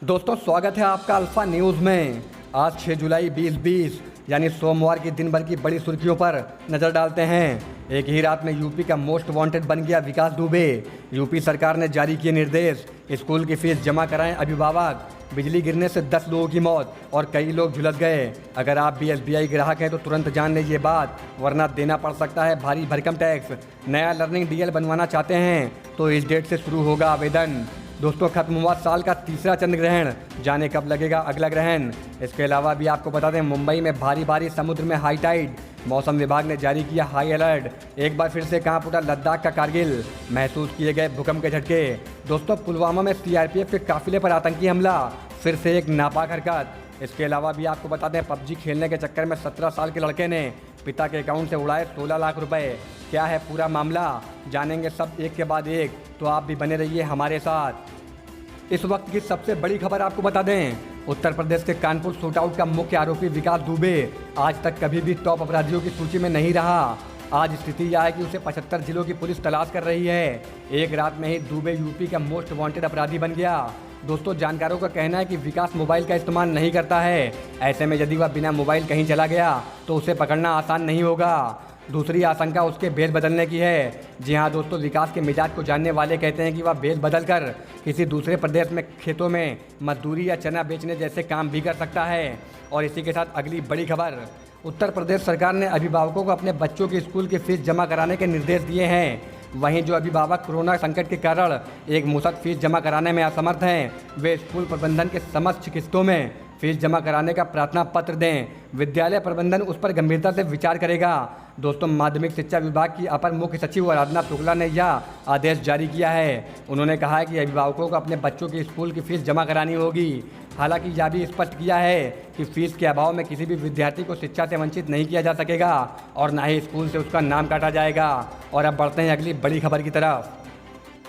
दोस्तों स्वागत है आपका अल्फा न्यूज़ में। आज 6 जुलाई 2020 यानी सोमवार की दिन भर की बड़ी सुर्खियों पर नज़र डालते हैं। एक ही रात में यूपी का मोस्ट वांटेड बन गया विकास दुबे। यूपी सरकार ने जारी किए निर्देश, स्कूल की फीस जमा कराएं अभिभावक। बिजली गिरने से 10 लोगों की मौत और कई लोग झुलस गए। अगर आप भी SBI ग्राहक हैं तो तुरंत जान लीजिए बात, वरना देना पड़ सकता है भारी भरकम टैक्स। नया लर्निंग DL बनवाना चाहते हैं तो इस डेट से शुरू होगा आवेदन। दोस्तों खत्म हुआ साल का तीसरा चंद्र ग्रहण, जाने कब लगेगा अगला ग्रहण। इसके अलावा भी आपको बता दें मुंबई में भारी बारिश, समुद्र में हाई टाइड। मौसम विभाग ने जारी किया हाई अलर्ट। एक बार फिर से कांप उठा लद्दाख का कारगिल, महसूस किए गए भूकंप के झटके। दोस्तों पुलवामा में CRPF के काफिले पर आतंकी हमला, फिर से एक नापाक हरकत। इसके अलावा भी आपको बता दें PUBG खेलने के चक्कर में 17 साल के लड़के ने पिता के अकाउंट से उड़ाए 16 लाख रुपए। क्या है पूरा मामला, जानेंगे सब एक के बाद एक, तो आप भी बने रहिए हमारे साथ। इस वक्त की सबसे बड़ी खबर आपको बता दें, उत्तर प्रदेश के कानपुर शूटआउट का मुख्य आरोपी विकास दुबे आज तक कभी भी टॉप अपराधियों की सूची में नहीं रहा। आज स्थिति यह है कि उसे 75 जिलों की पुलिस तलाश कर रही है। एक रात में ही दुबे यूपी का मोस्ट वांटेड अपराधी बन गया। दोस्तों जानकारों का कहना है कि विकास मोबाइल का इस्तेमाल नहीं करता है। ऐसे में यदि वह बिना मोबाइल कहीं चला गया तो उसे पकड़ना आसान नहीं होगा। दूसरी आशंका उसके भेष बदलने की है। जी हाँ दोस्तों, विकास के मिजाज को जानने वाले कहते हैं कि वह भेष बदल कर किसी दूसरे प्रदेश में खेतों में मजदूरी या चना बेचने जैसे काम भी कर सकता है। और इसी के साथ अगली बड़ी खबर, उत्तर प्रदेश सरकार ने अभिभावकों को अपने बच्चों की स्कूल की फीस जमा कराने के निर्देश दिए हैं। वहीं जो अभिभावक कोरोना संकट के कारण एक मुश्त फीस जमा कराने में असमर्थ हैं, वे स्कूल प्रबंधन के समक्ष किस्तों में फीस जमा कराने का प्रार्थना पत्र दें। विद्यालय प्रबंधन उस पर गंभीरता से विचार करेगा। दोस्तों माध्यमिक शिक्षा विभाग की अपर मुख्य सचिव आराधना शुक्ला ने यह आदेश जारी किया है। उन्होंने कहा है कि अभिभावकों को अपने बच्चों की स्कूल की फीस जमा करानी होगी। हालांकि यह भी स्पष्ट किया है कि फीस के अभाव में किसी भी विद्यार्थी को शिक्षा से वंचित नहीं किया जा सकेगा और न ही स्कूल से उसका नाम काटा जाएगा। और अब बढ़ते हैं अगली बड़ी खबर की तरफ।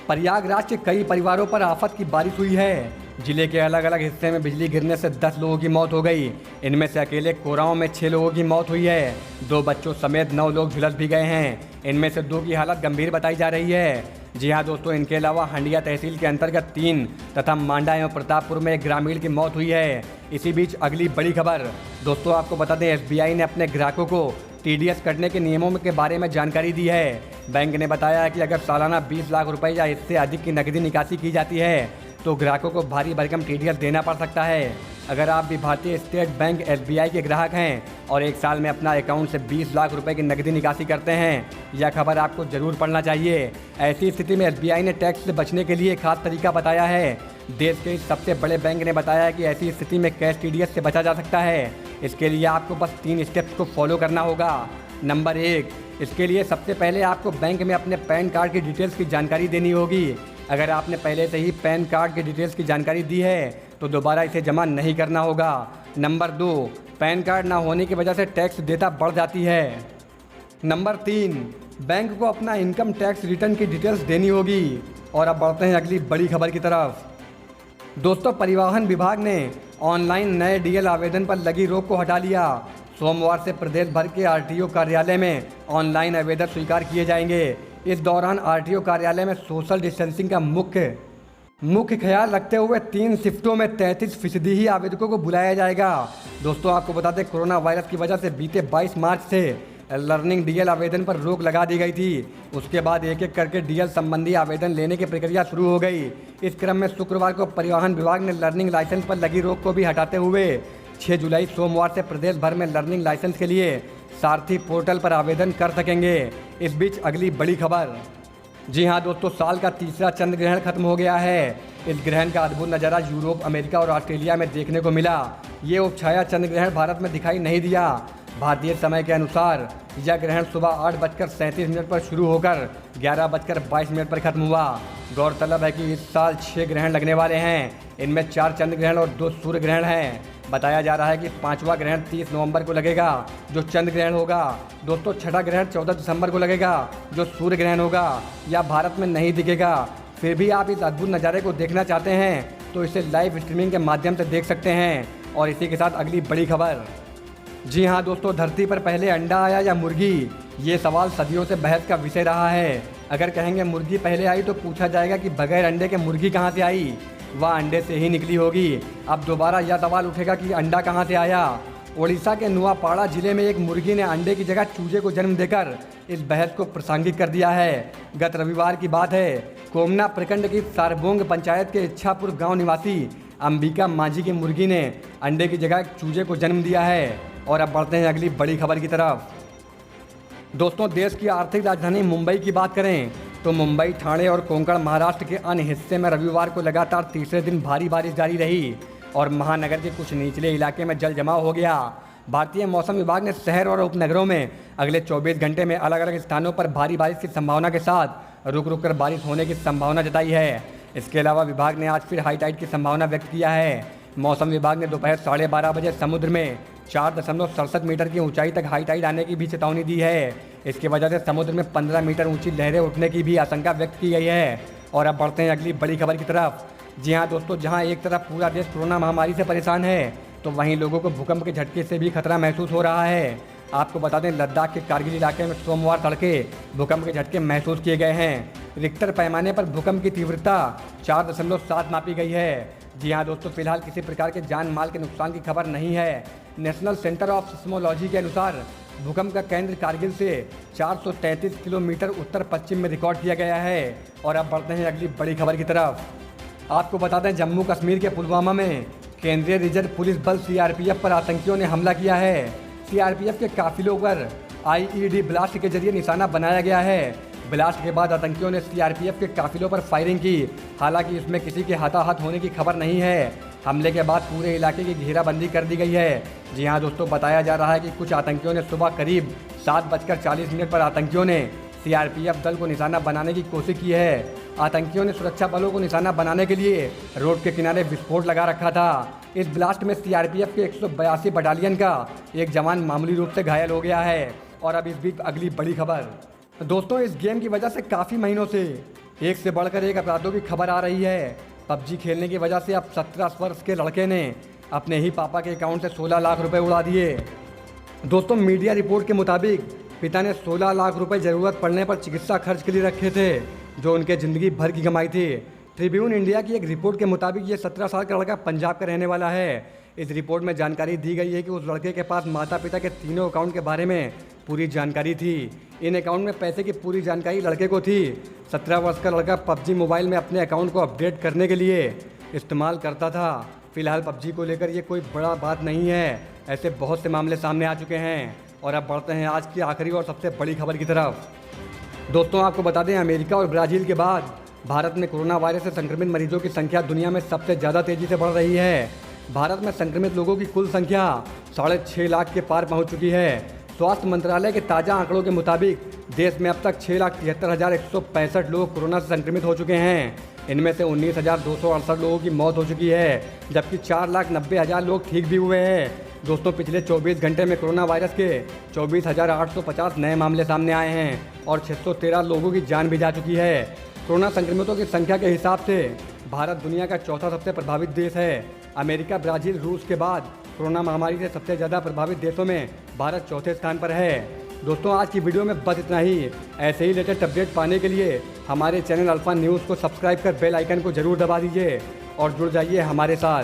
प्रयागराज के कई परिवारों पर आफत की बारिश हुई है। जिले के अलग अलग हिस्से में बिजली गिरने से 10 लोगों की मौत हो गई। इनमें से अकेले कोरांव में 6 लोगों की मौत हुई है। 2 बच्चों समेत 9 लोग झुलस भी गए हैं। इनमें से 2 की हालत गंभीर बताई जा रही है। जी हाँ दोस्तों, इनके अलावा हंडिया तहसील के अंतर्गत 3 तथा मांडा एवं प्रतापपुर में एक ग्रामीण की मौत हुई है। इसी बीच अगली बड़ी खबर, दोस्तों आपको बता दें SBI ने अपने ग्राहकों को TDS कटने के नियमों के बारे में जानकारी दी है। बैंक ने बताया है कि अगर सालाना 20 लाख रुपए या इससे अधिक की नकदी निकासी की जाती है तो ग्राहकों को भारी भरकम TDS देना पड़ सकता है। अगर आप भी भारतीय स्टेट बैंक SBI के ग्राहक हैं और एक साल में अपना अकाउंट से 20 लाख रुपए की नकदी निकासी करते हैं, यह खबर आपको जरूर पढ़ना चाहिए। ऐसी स्थिति में SBI ने टैक्स से बचने के लिए एक खास तरीका बताया है। देश के इस सबसे बड़े बैंक ने बताया है कि ऐसी स्थिति में कैश TDS से बचा जा सकता है। इसके लिए आपको बस 3 स्टेप्स को फॉलो करना होगा। नंबर 1, इसके लिए सबसे पहले आपको बैंक में अपने पैन कार्ड की डिटेल्स की जानकारी देनी होगी। अगर आपने पहले से ही पैन कार्ड की डिटेल्स की जानकारी दी है तो दोबारा इसे जमा नहीं करना होगा। नंबर 2, पैन कार्ड ना होने की वजह से टैक्स देयता बढ़ जाती है। नंबर 3, बैंक को अपना इनकम टैक्स रिटर्न की डिटेल्स देनी होगी। और अब बढ़ते हैं अगली बड़ी खबर की तरफ। दोस्तों परिवहन विभाग ने ऑनलाइन नए DL आवेदन पर लगी रोक को हटा लिया। सोमवार से प्रदेश भर के RTO कार्यालय में ऑनलाइन आवेदन स्वीकार किए जाएंगे। इस दौरान RTO कार्यालय में सोशल डिस्टेंसिंग का मुख्य ख्याल रखते हुए 3 शिफ्टों में 33% ही आवेदकों को बुलाया जाएगा। दोस्तों आपको बता दें कोरोना वायरस की वजह से बीते 22 मार्च से लर्निंग DL आवेदन पर रोक लगा दी गई थी। उसके बाद एक एक करके DL संबंधी आवेदन लेने की प्रक्रिया शुरू हो गई। इस क्रम में शुक्रवार को परिवहन विभाग ने लर्निंग लाइसेंस पर लगी रोक को भी हटाते हुए 6 जुलाई सोमवार से प्रदेश भर में लर्निंग लाइसेंस के लिए सारथी पोर्टल पर आवेदन कर सकेंगे। इस बीच अगली बड़ी खबर, जी हाँ दोस्तों, साल का तीसरा चंद्र ग्रहण खत्म हो गया है। इस ग्रहण का अद्भुत नज़ारा यूरोप, अमेरिका और ऑस्ट्रेलिया में देखने को मिला। ये उपछाया चंद्र ग्रहण भारत में दिखाई नहीं दिया। भारतीय समय के अनुसार यह ग्रहण सुबह 8:37 पर शुरू होकर 11:22 पर खत्म हुआ। गौरतलब है कि इस साल 6 ग्रहण लगने वाले हैं। इनमें 4 चंद्र ग्रहण और 2 सूर्य ग्रहण हैं। बताया जा रहा है कि 5वां ग्रहण 30 नवंबर को लगेगा जो चंद्र ग्रहण होगा। दोस्तों 6ठा ग्रहण 14 दिसंबर को लगेगा जो सूर्य ग्रहण होगा। यह भारत में नहीं दिखेगा। फिर भी आप इस अद्भुत नज़ारे को देखना चाहते हैं तो इसे लाइव स्ट्रीमिंग के माध्यम से देख सकते हैं। और इसी के साथ अगली बड़ी खबर, जी हाँ दोस्तों, धरती पर पहले अंडा आया या मुर्गी, ये सवाल सदियों से बहस का विषय रहा है। अगर कहेंगे मुर्गी पहले आई तो पूछा जाएगा कि बगैर अंडे के मुर्गी कहाँ से आई। वह अंडे से ही निकली होगी। अब दोबारा यह सवाल उठेगा कि अंडा कहां से आया। ओडिशा के नुआपाड़ा जिले में एक मुर्गी ने अंडे की जगह चूजे को जन्म देकर इस बहस को प्रासंगिक कर दिया है। गत रविवार की बात है, कोमना प्रखंड की सारबोंग पंचायत के इच्छापुर गांव निवासी अंबिका मांझी की मुर्गी ने अंडे की जगह चूजे को जन्म दिया है। और अब बढ़ते हैं अगली बड़ी खबर की तरफ। दोस्तों, देश की आर्थिक राजधानी मुंबई की बात करें तो मुंबई, ठाणे और कोंकण महाराष्ट्र के अन्य हिस्से में रविवार को लगातार तीसरे दिन भारी बारिश जारी रही और महानगर के कुछ निचले इलाके में जल जमाव हो गया। भारतीय मौसम विभाग ने शहर और उपनगरों में अगले 24 घंटे में अलग अलग स्थानों पर भारी बारिश की संभावना के साथ रुक रुक कर बारिश होने की संभावना जताई है। इसके अलावा विभाग ने आज फिर हाई टाइड की संभावना व्यक्त किया है। मौसम विभाग ने दोपहर 12:30 बजे समुद्र में 4.67 मीटर की ऊंचाई तक हाई टाइड आने की भी चेतावनी दी है। इसकी वजह से समुद्र में 15 मीटर ऊंची लहरें उठने की भी आशंका व्यक्त की गई है। और अब बढ़ते हैं अगली बड़ी खबर की तरफ। जी हाँ दोस्तों, जहाँ एक तरफ पूरा देश कोरोना महामारी से परेशान है तो वहीं लोगों को भूकंप के झटके से भी खतरा महसूस हो रहा है। आपको बता दें, लद्दाख के कारगिल इलाके में सोमवार तड़के भूकंप के झटके महसूस किए गए हैं। रिक्टर पैमाने पर भूकंप की तीव्रता 4.7 मापी गई है। जी हाँ दोस्तों, फिलहाल किसी प्रकार के जान माल के नुकसान की खबर नहीं है। नेशनल सेंटर ऑफ सिस्मोलॉजी के अनुसार भूकंप का केंद्र कारगिल से 433 किलोमीटर उत्तर पश्चिम में रिकॉर्ड किया गया है। और अब बढ़ते हैं अगली बड़ी खबर की तरफ। आपको बता दें, जम्मू कश्मीर के पुलवामा में केंद्रीय रिजर्व पुलिस बल सीआरपीएफ पर आतंकियों ने हमला किया है। सीआरपीएफ के काफिलों पर आईईडी ब्लास्ट के जरिए निशाना बनाया गया है। ब्लास्ट के बाद आतंकियों ने सीआरपीएफ के काफिलों पर फायरिंग की। हालांकि इसमें किसी के हताहत होने की खबर नहीं है। हमले के बाद पूरे इलाके की घेराबंदी कर दी गई है। जी हाँ दोस्तों, बताया जा रहा है कि कुछ आतंकियों ने सुबह करीब 7:40 पर आतंकियों ने सीआरपीएफ दल को निशाना बनाने की कोशिश की है। आतंकियों ने सुरक्षा बलों को निशाना बनाने के लिए रोड के किनारे विस्फोट लगा रखा था। इस ब्लास्ट में सीआरपीएफ के 182 बटालियन का एक जवान मामूली रूप से घायल हो गया है। और अब इस बीच अगली बड़ी खबर। दोस्तों, इस गेम की वजह से काफ़ी महीनों से एक से बढ़कर एक अपराधों की खबर आ रही है। पबजी खेलने की वजह से अब 17 वर्ष के लड़के ने अपने ही पापा के अकाउंट से 16 लाख रुपए उड़ा दिए। दोस्तों, मीडिया रिपोर्ट के मुताबिक पिता ने 16 लाख रुपए ज़रूरत पड़ने पर चिकित्सा खर्च के लिए रखे थे, जो उनके ज़िंदगी भर की कमाई थी। ट्रिब्यून इंडिया की एक रिपोर्ट के मुताबिक ये 17 साल का लड़का पंजाब का रहने वाला है। इस रिपोर्ट में जानकारी दी गई है कि उस लड़के के पास माता पिता के तीनों अकाउंट के बारे में पूरी जानकारी थी। इन अकाउंट में पैसे की पूरी जानकारी लड़के को थी। 17 वर्ष का लड़का पबजी मोबाइल में अपने अकाउंट को अपडेट करने के लिए इस्तेमाल करता था। फिलहाल पबजी को लेकर ये कोई बड़ा बात नहीं है। ऐसे बहुत से मामले सामने आ चुके हैं। और अब बढ़ते हैं आज की आखिरी और सबसे बड़ी खबर की तरफ। दोस्तों, आपको बता दें, अमेरिका और ब्राज़ील के बाद भारत में कोरोना वायरस से संक्रमित मरीजों की संख्या दुनिया में सबसे ज़्यादा तेज़ी से बढ़ रही है। भारत में संक्रमित लोगों की कुल संख्या 6.5 लाख के पार पहुंच चुकी है। स्वास्थ्य मंत्रालय के ताज़ा आंकड़ों के मुताबिक देश में अब तक 6,73,165 लोग कोरोना से संक्रमित हो चुके हैं। इनमें से 19,268 लोगों की मौत हो चुकी है, जबकि 4,90,000 लोग ठीक भी हुए हैं। दोस्तों, पिछले 24 घंटे में कोरोना वायरस के 24,850 नए मामले सामने आए हैं और 613 लोगों की जान भी जा चुकी है। कोरोना संक्रमितों की संख्या के हिसाब से भारत दुनिया का चौथा सबसे प्रभावित देश है। अमेरिका, ब्राज़ील, रूस के बाद कोरोना महामारी से सबसे ज़्यादा प्रभावित देशों में भारत चौथे स्थान पर है। दोस्तों, आज की वीडियो में बस इतना ही। ऐसे ही लेटेस्ट अपडेट पाने के लिए हमारे चैनल अल्फा न्यूज़ को सब्सक्राइब कर बेल आइकन को जरूर दबा दीजिए और जुड़ जाइए हमारे साथ।